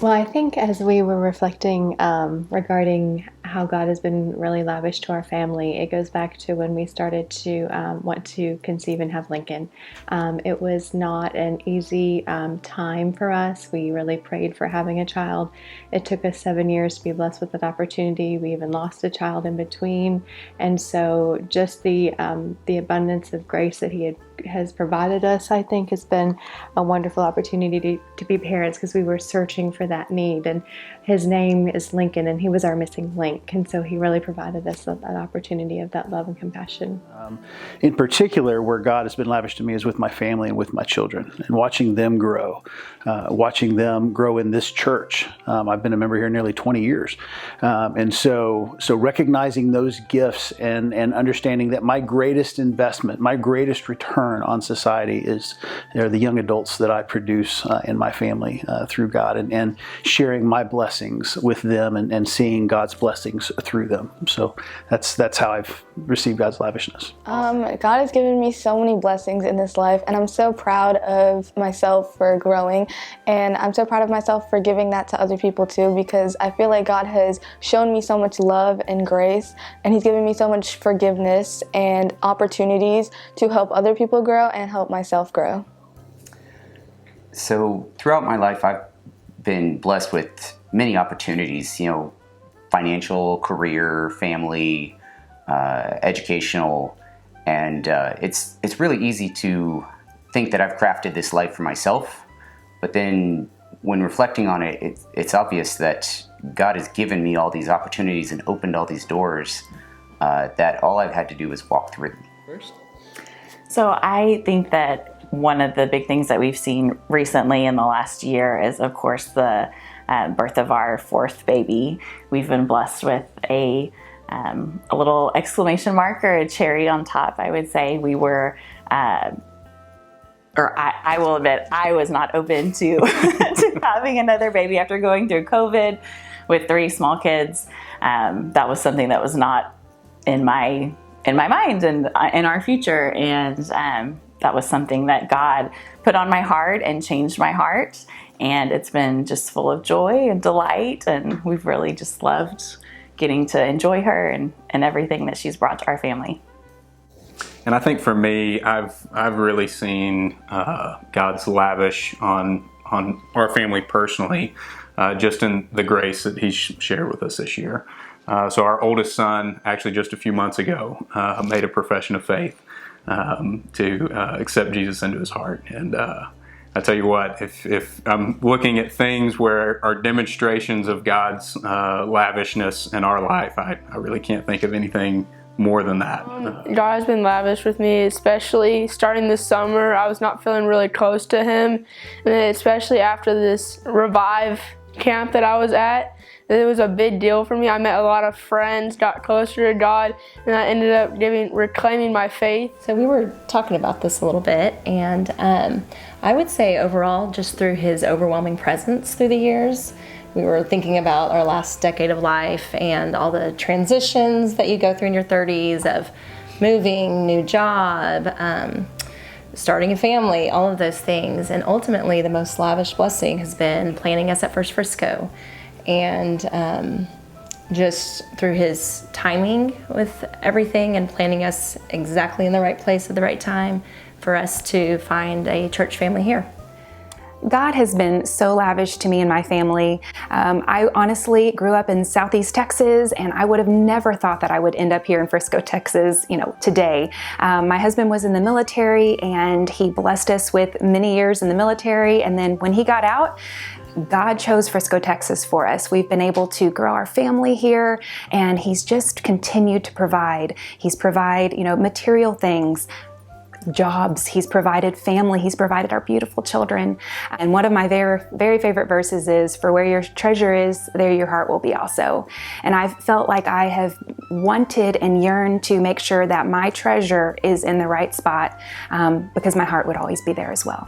Well, I think as we were reflecting regarding how God has been really lavish to our family, it goes back to when we started to want to conceive and have Lincoln. It was not an easy time for us. We really prayed for having a child. It took us 7 years to be blessed with that opportunity. We even lost a child in between, and so just the abundance of grace that has provided us, I think, has been a wonderful opportunity to be parents, because we were searching for that need. And his name is Lincoln, and he was our missing link. And so he really provided us that opportunity of that love and compassion. In particular, where God has been lavish to me is with my family and with my children, and watching them grow in this church. I've been a member here nearly 20 years. And so recognizing those gifts and understanding that my greatest investment, my greatest return on society are the young adults that I produce in my family through God, and sharing my blessings with them and seeing God's blessings through them. So that's how I've received God's lavishness. God has given me so many blessings in this life, and I'm so proud of myself for growing, and I'm so proud of myself for giving that to other people too, because I feel like God has shown me so much love and grace, and He's given me so much forgiveness and opportunities to help other people grow and help myself grow. So throughout my life, I've been blessed with many opportunities, financial, career, family, educational, and it's really easy to think that I've crafted this life for myself, but then when reflecting on it, it's obvious that God has given me all these opportunities and opened all these doors that all I've had to do is walk through them. So I think that one of the big things that we've seen recently in the last year is, of course, the birth of our fourth baby. We've been blessed with a little exclamation mark or a cherry on top, I would say. We were, I will admit, I was not open to, to having another baby after going through COVID with 3 small kids. That was something that was not in my mind and in our future. And that was something that God put on my heart and changed my heart. And it's been just full of joy and delight. And we've really just loved getting to enjoy her and everything that she's brought to our family. And I think for me, I've really seen God's lavish on our family personally, just in the grace that He's shared with us this year. So our oldest son, actually just a few months ago, made a profession of faith to accept Jesus into his heart. And I tell you what, if I'm looking at things where are demonstrations of God's lavishness in our life, I really can't think of anything more than that. God has been lavish with me, especially starting this summer. I was not feeling really close to Him, and then especially after this Revive camp that I was at. It was a big deal for me. I met a lot of friends, got closer to God, and I ended up reclaiming my faith. So we were talking about this a little bit, and I would say overall, just through His overwhelming presence through the years, we were thinking about our last decade of life and all the transitions that you go through in your 30s of moving, new job, starting a family, all of those things. And ultimately, the most lavish blessing has been planting us at First Frisco. And just through His timing with everything and planning us exactly in the right place at the right time for us to find a church family here. God has been so lavish to me and my family. I honestly grew up in Southeast Texas, and I would have never thought that I would end up here in Frisco, Texas, today. My husband was in the military, and he blessed us with many years in the military. And then when he got out, God chose Frisco, Texas for us. We've been able to grow our family here, and He's just continued to provide. He's provided, material things, jobs. He's provided family. He's provided our beautiful children. And one of my very, very favorite verses is, "For where your treasure is, there your heart will be also." And I've felt like I have wanted and yearned to make sure that my treasure is in the right spot, because my heart would always be there as well.